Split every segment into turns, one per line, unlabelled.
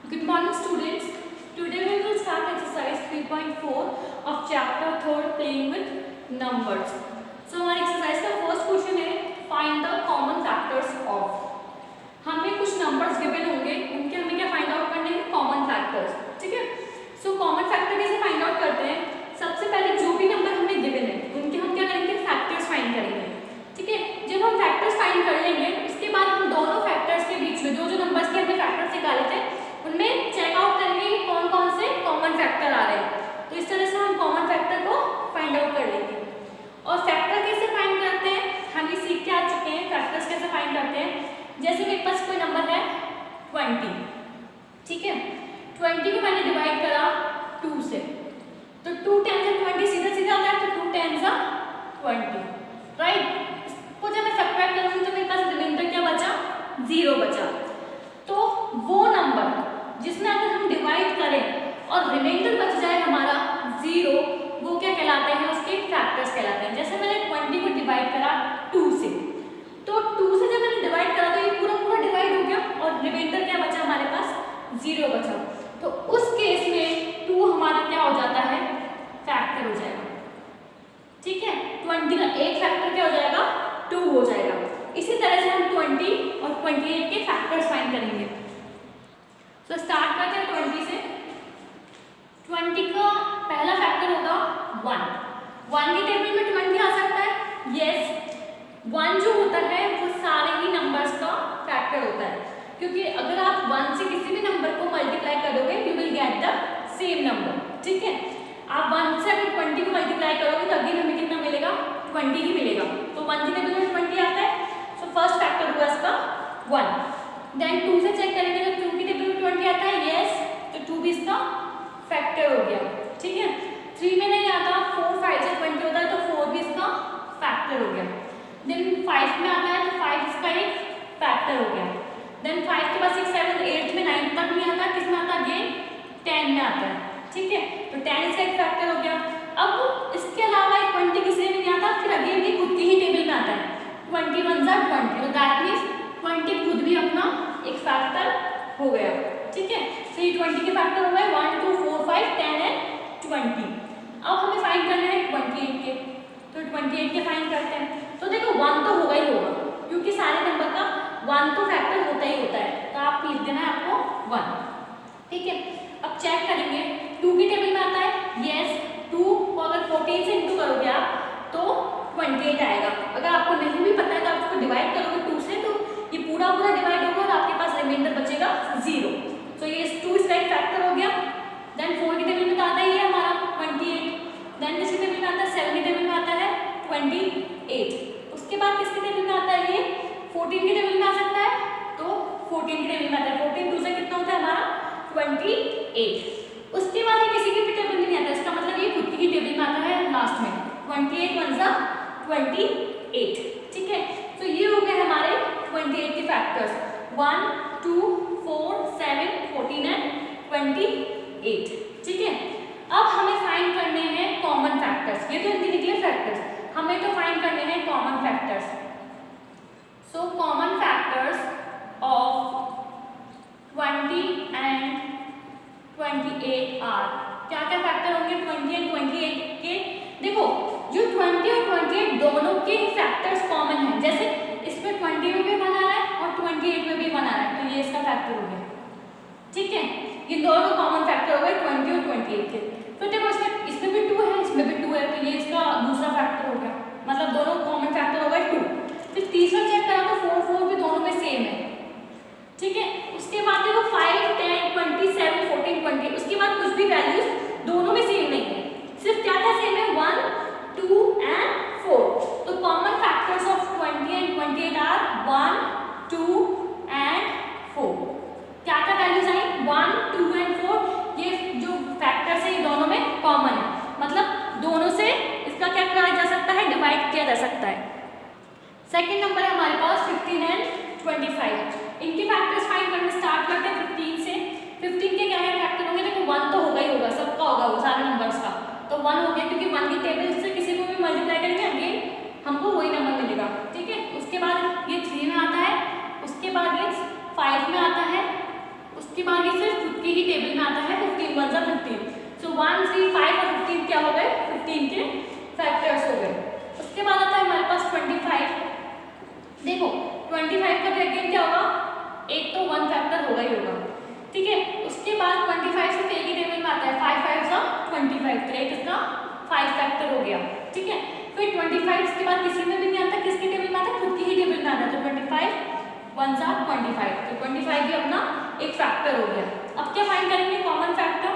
Good morning students. Today we will start exercise 3.4 of chapter 3rd playing with numbers. So हमारी exercise का first question है find the common factors of. हमें कुछ numbers given होंगे, उनके हमें क्या find out करने हैं common factors. ठीक है? So common factor कैसे find out करते हैं? सबसे पहले जो भी number हमें given है उनके हम क्या करेंगे factors find करेंगे. ठीक है? जब हम factors find कर लेंगे उसके बाद हम दोनों factors के बीच में जो numbers के हमने factors निकाले थे उनमें चेक आउट करेंगे कि कौन कौन से कॉमन फैक्टर आ रहे हैं. तो इस तरह से हम कॉमन फैक्टर को फाइंड आउट कर लेंगे. और फैक्टर कैसे फाइंड करते हैं हम भी सीख के आ चुके हैं. फैक्टर्स कैसे फाइंड करते हैं, जैसे मेरे पास कोई नंबर है 20. ठीक है, 20 को मैंने डिवाइड करा 2 से, तो 2 10 से 20 सीधा सीधा आता है, तो 2 10 से 20. राइट, इसको जब मैं सब्ट्रैक्ट करूँगी तो मेरे पास रिमाइंडर क्या बचा, 0 बचा. तो वो नंबर जिसमें अगर हम डिवाइड करें और रिमाइंडर बच जाए हमारा 0, वो क्या कहलाते हैं, उसके फैक्टर्स कहलाते हैं. जैसे मैंने 20 को डिवाइड करा 2 से, तो 2 से जब मैंने डिवाइड करा तो ये पूरा पूरा डिवाइड हो गया और रिमाइंडर क्या बचा हमारे पास, 0 बचा. तो उस केस में 2 हमारा क्या हो जाता है, फैक्टर हो जाएगा. ठीक है, 20 का एक फैक्टर क्या हो जाएगा, 2 हो जाएगा. इसी तरह से हम 20 और 28 के फैक्टर्स फाइंड करेंगे. तो स्टार्ट करते हैं 20 से. 20 का पहला फैक्टर होगा 1. 1 की टेबल में 20 आ सकता है. यस, 1 जो होता है वो सारे ही नंबर्स का फैक्टर होता है, क्योंकि अगर आप 1 से किसी भी नंबर को मल्टीप्लाई करोगे you will get the same number. ठीक है, आप 1 से अगर 20 को मल्टीप्लाई करोगे तो अगेन हमें कितना मिलेगा, 20 ही मिलेगा. तो 1 की टेबल में 20 आता है, सो फर्स्ट फैक्टर हुआ इसका 1. देन 2 से चेक करेंगे तो 2 की टेबल में 20 आता है. यस, तो 2 भी इसका फैक्टर हो गया. ठीक है, 3 में नहीं आता, 4 5 से 20 होता है, तो 4 भी इसका फैक्टर हो गया. देन 5 में आता है तो 5 इसका एक फैक्टर हो गया. देन 5 के बाद 6 7 8 में 9 तक नहीं आता, किस में आता है, 10 में आता है. ठीक है, तो 10 इसका एक फैक्टर हो गया. अब इसके अलावा 20 किसी में नहीं आता, फिर अगेन ये खुद की ही टेबल में आता है, 21 सा 20, तो दैट मीन्स 20 खुद भी अपना एक फैक्टर हो गया. ठीक है, तो ये 20 के फैक्टर हो गए 1 2 4 5 10 एंड 20. अब हमें फाइंड करना है 28 के, तो 28 के फाइंड करते हैं. तो देखो 1 तो होगा ही होगा, क्योंकि सारे नंबर का 1 तो फैक्टर होता ही होता है, तो आप लिख देना है आपको 1. ठीक है, अब चेक करेंगे 2 की टेबल में आता है. यस, 2 को अगर 14 से इंटू करोगे आप तो 28 आएगा. अगर आपको नहीं भी पता है तो आप उसको डिवाइड करोगे 2 से, तो ये पूरा पूरा डिवाइड होगा और आपके पास रिमाइंडर बचेगा 0. तो ये 2 इसका एक फैक्टर हो गया. देन 4 की टेबल में तो आता ही है हमारा 28. देन किसकी टेबल में आता है, 7 की टेबल में आता है 28. उसके बाद किसकी टेबल में आता है, ये 14 की टेबल में आ सकता है, तो 14 की टेबल में आता है. 14 2 से कितना होता है हमारा 28. उसके बाद ये किसी की भी टेबल में नहीं आता, इसका मतलब ये खुद की टेबल में आता है लास्ट में, 28 1 सा 28. ठीक है, तो ये हो गए हमारे 28 के फैक्टर्स 1 2 4 7 14 एंड 28. ठीक है, अब हमें फाइंड करने हैं कॉमन फैक्टर्स. ये तो इनके निकले फैक्टर्स, हमें तो फाइंड करने हैं common factors. So common factors of 20 and 28 are. क्या क्या फैक्टर होंगे 20 एंड 28 के. देखो जो 20 और 28 दोनों के फैक्टर्स कॉमन हैं. जैसे इसमें 20 में भी 1 आ रहा है और 28 में भी 1 आ रहा है, तो ये इसका फैक्टर हो गया. ठीक है, ये दोनों कॉमन फैक्टर हो गए 20 और 28 के. फिर देखो इसमें भी 2 है, इसमें भी 2 है, तो ये इसका दूसरा फैक्टर हो गया, मतलब दोनों कॉमन फैक्टर हो गए 2. फिर तीसरा चेक करा तो 4 4 भी दोनों में सेम है. ठीक है, उसके बाद देखो 5 10 27 14 20, उसके बाद कुछ भी वैल्यूज दोनों में सेम नहीं है, सिर्फ क्या क्या सेम है 1 2 एंड 4. तो common factors of 20 and 28 are 1 2 and 4. क्या क्या वैल्यूज आई 1 2 एंड 4. ये जो फैक्टर्स है ये दोनों में कॉमन है, मतलब दोनों से इसका क्या करा जा सकता है, डिवाइड किया जा सकता है. सेकेंड नंबर है हमारे पास 15 एंड 25. इनके फैक्टर्स फाइंड करना स्टार्ट करते हैं 15 से. 15 के क्या क्या फैक्टर होंगे, देखो 1 तो होगा ही होगा, सबका होगा वो सारे नंबर्स का, तो 1 हो गया, क्योंकि 1 की टेबल से किसी को भी मल्टीप्लाई करेंगे अगेन हमको वही नंबर मिलेगा. ठीक है, उसके बाद ये 3 में आता है, उसके बाद ये 5 में आता है, उसके बाद ये सिर्फ ही टेबल में आता है 15 वन 15। सो 1 3 5 और 15 क्या हो गए, 15 के फैक्टर्स हो गए। उसके बाद आता है हमारे पास 25। देखो 25 का भी अगेन क्या होगा, एक तो 1 फैक्टर होगा ही होगा, ठीक है। उसके बाद 25 से एक ही टेबल में आता है 5 5 सा 25, तो एक इसका 5 फैक्टर हो गया, ठीक है। फिर 25 के बाद किसी में भी नहीं आता, किसके टेबल में आता है, खुद की ही टेबल में आता है, तो 25 वन सा 25, तो 25 भी अपना एक फैक्टर हो गया। अब क्या फाइंड करेंगे, कॉमन फैक्टर।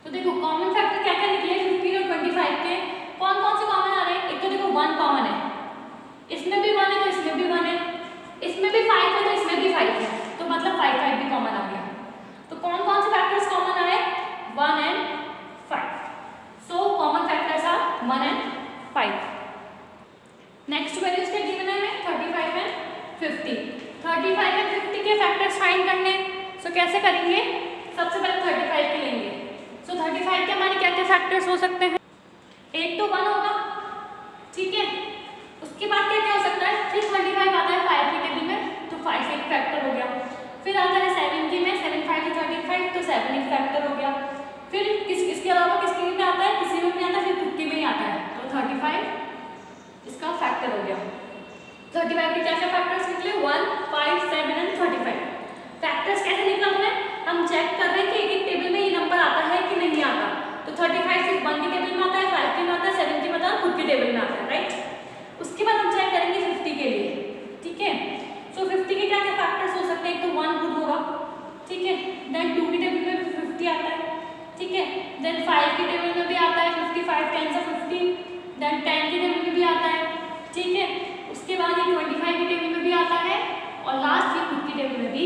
तो देखो कॉमन फैक्टर क्या क्या निकले 15 और 25 के, कौन कौन से कॉमन आ रहे हैं। एक तो देखो 1 कॉमन है, इसमें भी 1 है तो इसमें भी 1 है, इसमें भी 5 है तो इसमें भी 5 है, तो मतलब 5 5 भी कॉमन आ गया। तो कौन कौन से फैक्टर्स कॉमन आए, 1 and 5। So common factors are 1 and 5। Next values क्या गिवन है हमें, 35 एंड 50। 35 एंड 50 के फैक्टर्स फाइंड करने, सो कैसे करेंगे, सबसे पहले 35 के लेंगे। सो 35 के हमारे क्या क्या फैक्टर्स हो सकते हैं, एक तो 1 होगा, ठीक है। उसके बाद क्या क्या हो सकता है, फिर 35 आता है 5 के टेबल में, तो 5 एक फैक्टर हो गया। फिर आता है 7 के में, 7 5 35, तो 7 एक फैक्टर हो गया। फिर इसके अलावा किसके में आता है, किसी में नहीं आता, फिर 50 में ही आता है, तो 35 इसका फैक्टर हो गया। 35 के क्या क्या फैक्टर्स निकले, 1 5 7 एंड 35। फैक्टर्स कैसे निकल रहे हैं, हम चेक कर रहे हैं कि एक एक टेबल में ये नंबर आता है कि नहीं आता। तो 35 सिर्फ 1 के टेबल में आता है, 5 के में आता है, 7 के में आता है, खुद के टेबल में आता है, राइट। उसके बाद हम चेक करेंगे 50 के लिए, ठीक है। सो 50 के क्या क्या फैक्टर्स हो सकते हैं, एक तो 1 खुद होगा, ठीक है। देन 2 के टेबल में भी 50 आता है, ठीक है। देन 5 के टेबल में भी आता है 55 10 से 50। देन 10 के टेबल में भी आता है, ठीक है। उसके बाद ये 25 के टेबल में भी आता है, और लास्ट ये खुद के टेबल में भी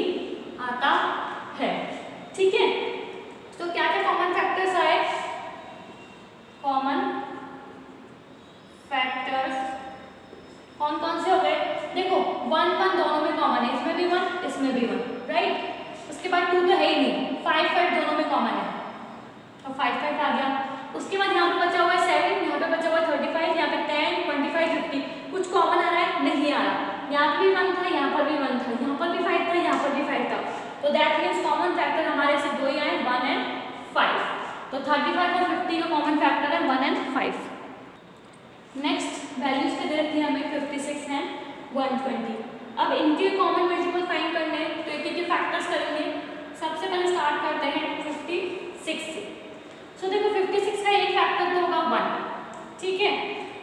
आता है, ठीक है। तो क्या क्या कॉमन फैक्टर्स आए, कॉमन फैक्टर्स कौन कौन से हो गए, देखो 1 1 दोनों में कॉमन है, इसमें भी 1 इसमें भी 1, राइट। उसके बाद 2 तो है ही नहीं, 5 5 दोनों में कॉमन है, तो 5 5 आ गया। उसके बाद यहाँ पे बचा हुआ है 7, यहाँ पे बचा हुआ है 35, यहाँ पे 10 25 50, कुछ कॉमन आ रहा है, नहीं आ रहा। यहाँ पे भी 1 था, यहाँ पर भी 1 था, यहाँ पर भी 5 था, यहाँ पर भी 5 था, तो दैट मीन्स कॉमन फैक्टर हमारे से 2 ही आए, 1 एंड 5। तो 35 और 50 का कॉमन फैक्टर है 1 एंड 5। नेक्स्ट वैल्यूज के दे रखी है हमें 56 एंड 120। अब इनके कॉमन मल्टीपल फाइंड करने हैं, तो एक एक फैक्टर्स करेंगे। सबसे पहले स्टार्ट करते हैं 56 से। सो देखो 56 का एक फैक्टर तो होगा 1, ठीक है।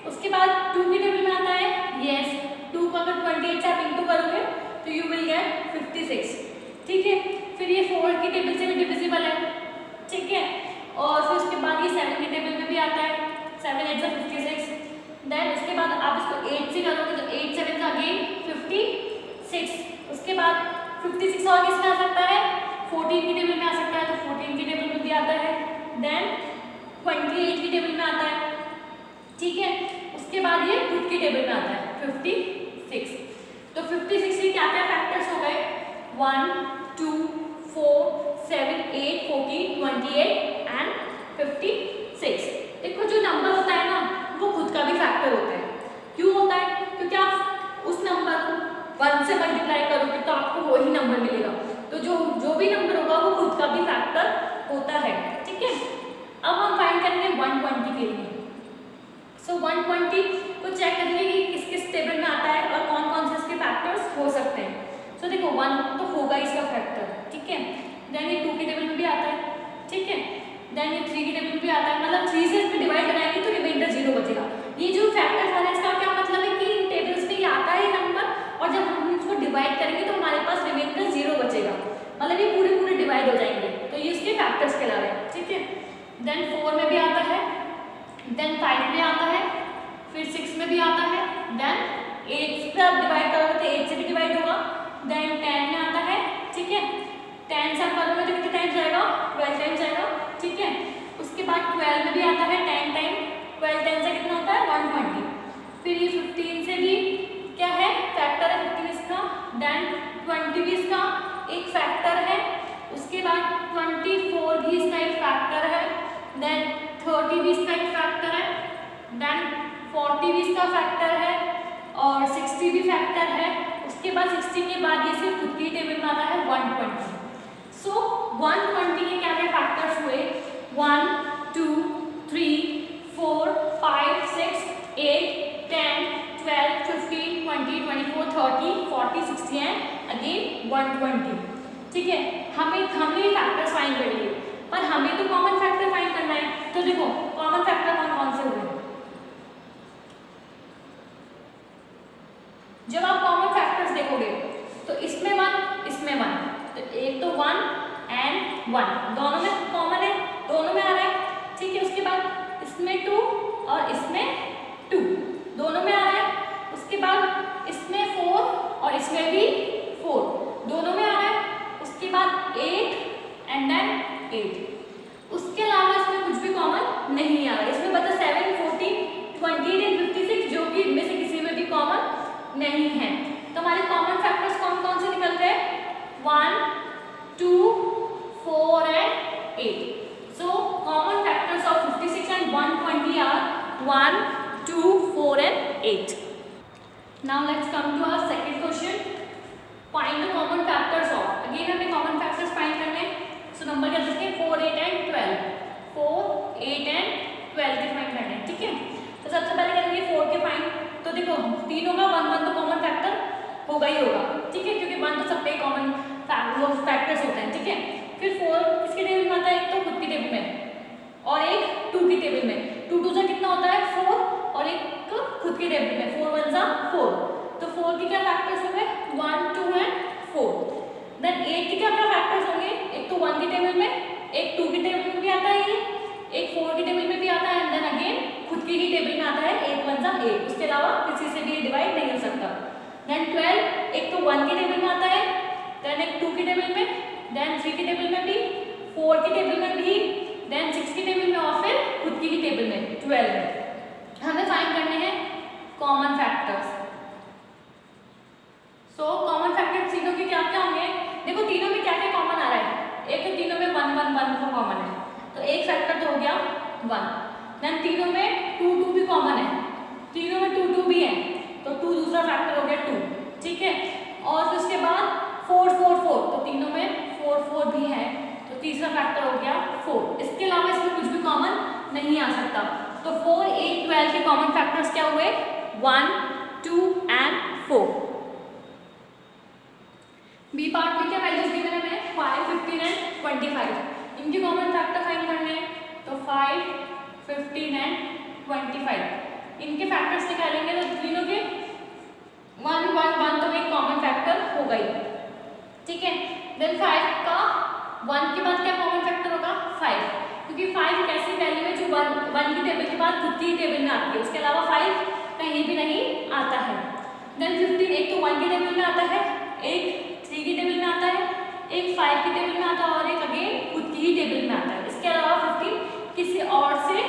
उसके बाद 2 के टेबल में आता है, यस 2 को अगर 28 से आप इंटू करोगे तो यू विल गेट 56, ठीक है। फिर ये 4 के टेबल से भी डिविजिबल है, ठीक है। और फिर उसके बाद ये 7 के टेबल में भी आता है, 7 8 से 56। देन उसके बाद आप इसको 8 से करोगे तो 8 7 का अगेन 56। उसके बाद 56 और किसमें आ सकता है, 14 के टेबल में आ सकता है, तो 14 के टेबल में भी आता है। देन 28 के टेबल में आता है, ठीक है। उसके बाद ये खुद के टेबल में आता है 56। तो 56 के क्या क्या फैक्टर्स हो गए, 1 2 4 7 8 14 28 एंड 56। देखो जो नंबर होता है ना वो खुद का भी फैक्टर होता है। क्यों होता है, क्योंकि आप उस नंबर को 1 से मल्टीप्लाई करोगे तो आपको वही नंबर मिलेगा, तो जो भी नंबर होगा वो खुद का भी फैक्टर होता है, ठीक है। अब हम फाइंड करेंगे 120 के लिए। सो 120 को चेक करेंगे कि किस किस टेबल में आता है और कौन कौन से इसके फैक्टर्स हो सकते हैं। सो देखो 1 तो होगा इसका फैक्टर, ठीक है। देन ये 2 के टेबल में भी आता है, ठीक है। देन ये 3 के टेबल में भी आता है, मतलब 3 से इसमें डिवाइड कराएंगे तो रिमाइंडर 0 बचेगा। ये जो फैक्टर्स आ रहा है इसका क्या मतलब है कि इन टेबल्स में ये आता है नंबर, और जब हम इसको डिवाइड करेंगे तो हमारे पास रिमाइंडर 0 बचेगा, मतलब ये पूरे डिवाइड हो जाएंगे, तो ये इसके फैक्टर्स कहला रहे हैं, ठीक है। देन 4 में भी आता है, देन 5 में आता है, फिर 6 में भी आता है, देन 8 से आप डिवाइड करोगे तो 8 से भी डिवाइड होगा। देन 10 में आता है, ठीक है। 10 से आप करोगे तो कितने टाइम्स जाएगा, 12 टाइम्स जाएगा, ठीक है। उसके बाद 12 में भी आता है 10 टाइम, 12 10 से कितना होता है 120। फिर ये 15 से भी क्या है फैक्टर है 15 इसका, देन 20 भी इसका एक फैक्टर है। उसके बाद 24 भी इसका एक फैक्टर है, देन 30 भी इसका एक फैक्टर है, देन 40 भी इसका फैक्टर है, और 60 भी फैक्टर है। उसके बाद 60 के बाद ये सिर्फ खुद की टेबल में आता है 120। सो 120 के क्या क्या फैक्टर्स हुए, 1 2 3 4 5 6 8 10 12 15 20 24 30 40 60 एंड अगेन 120। ठीक है, हमने फैक्टर्स फाइंड कर लिए, पर हमें तो कॉमन फैक्टर फाइंड करना है। तो देखो कॉमन फैक्टर कौन कौन से हुए, जब आप कॉमन फैक्टर्स देखोगे तो इसमें 1 इसमें 1, तो एक तो 1 एंड 1 दोनों में कॉमन है, दोनों में आ रहा है। ठीक है, उसके बाद इसमें 2 और इसमें 2 दोनों में आ रहा है। उसके बाद इसमें 4 और इसमें भी 4 दोनों में आ रहा है। उसके बाद 8 एंड देन 8। उसके अलावा इसमें कुछ भी कॉमन नहीं आ रहा है। इसमें बचा 7 14 28 एंड 56 जो कि इनमें से किसी में भी कॉमन नहीं है। तो हमारे कॉमन फैक्टर्स कौन कौन से निकल गए, 1 2 4 and 8। So common factors of 56 and 120 are 1 2 4 and 8। Now let's come to our second question, find the common factors of. Again हमें कॉमन फैक्टर्स फाइंड करने हैं। सो नंबर क्या देखें, 4 8 एंड 12, 4 8 एंड 12 के फाइंड करने हैं। ठीक है, तो सबसे पहले करेंगे 4 के फाइंड। तो देखो तीनों का 1 1 तो कॉमन फैक्टर होगा ही होगा। ठीक है, क्योंकि 1 तो सबके कॉमन फैक्टर्स होते हैं। ठीक है, फिर 4 किसके टेबल में आता है, एक तो खुद की टेबल में और एक 2 की टेबल में। 2 2 से कितना होता है 4 और एक खुद की टेबल में 4 1 जा 4। तो 4 के क्या फैक्टर्स होंगे, 1 2 एंड 4। देन 8 के क्या क्या फैक्टर्स होंगे, एक तो 1 की टेबल में, एक 2 की टेबल में भी आता है ये, एक 4 की टेबल में भी आता है, एंड देन अगेन खुद की ही टेबल में आता है 8 1 जा 8। उसके अलावा किसी से भी डिवाइड नहीं हो सकता। देन 12 एक तो 1 की टेबल में आता है, देन एक 2 की टेबल में, देन 3 की टेबल में भी, 4 की टेबल में भी, देन 6 की टेबल में और फिर खुद की ही टेबल में 12 में। हमें फाइंड करने हैं common factors. So common factor तीनों के क्या क्या होंगे, देखो तीनों में क्या क्या कॉमन आ रहा है, एक तो तीनों में 1 1 1 का कॉमन है, तो एक फैक्टर तो हो गया 1। देन तीनों में 2 2 भी कॉमन है, तीनों में 2 2 भी है, तो 2 दूसरा फैक्टर हो गया 2। ठीक है, और फिर उसके बाद 4 4 4, तो तीनों में 4 4 भी है, तो तीसरा फैक्टर हो गया 4। इसके अलावा इसमें कुछ भी कॉमन नहीं आ सकता। तो 4 8 12 के कॉमन फैक्टर्स क्या हुए, 1 2 एंड 4। बी पार्ट में क्या वैल्यूज गिवन है हमें, 5 15 एंड 25। इनके कॉमन फैक्टर फाइंड करने हैं, तो 5 15 एंड 25 इनके फैक्टर्स निकालेंगे। तो तीनों के 1 1 1 तो एक कॉमन फैक्टर हो गई। ठीक है, देन 5 का 1 के बाद क्या कॉमन फैक्टर होगा, 5, क्योंकि 5 एक ऐसी वैल्यू है जो 1 की टेबल के बाद खुद की टेबल में आती है, उसके अलावा 5 कहीं भी नहीं आता है। देन 15 एक तो 1 की टेबल में आता है, एक 3 की टेबल में आता है, एक 5 की टेबल में आता है और एक अगेन खुद की ही टेबल में आता है। इसके अलावा 15 किसी और से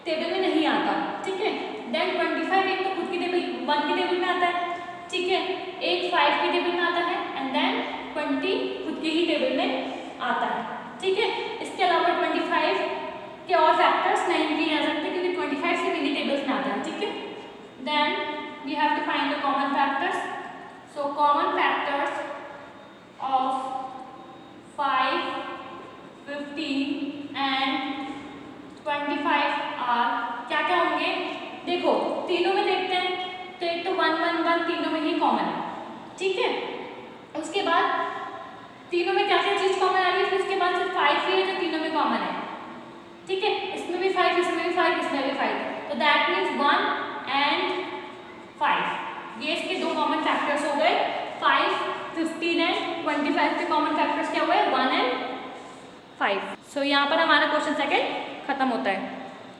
टेबल में नहीं आता। ठीक है, देन 25 एक तो खुद की टेबल 1 की टेबल में आता है। ठीक है, एक 5 की टेबल में आता है, एंड देन 20 खुद की ही टेबल में आता है। ठीक है, इसके अलावा 25 के और फैक्टर्स नहीं किए जा सकते क्योंकि 25 से मेनी टेबल्स में आता है। ठीक है, then we have to find the common factors. So common factors of 5 15 and 25 are क्या क्या होंगे, देखो तीनों में देखते हैं। तो एक तो 1 1 1 तीनों में ही कॉमन है। ठीक है, उसके बाद तीनों में क्या क्या चीज कॉमन आ रही है, फिर उसके बाद सिर्फ 5 ही है जो तीनों में कॉमन है। ठीक है, इसमें भी 5, इसमें भी 5, इसमें भी 5, तो दैट मीन्स 1 एंड 5 ये इसके दो कॉमन फैक्टर्स हो गए। 5 15 एंड 25 के कॉमन फैक्टर्स क्या हुए, 1 एंड 5। सो यहाँ पर हमारा क्वेश्चन सेकंड खत्म होता है।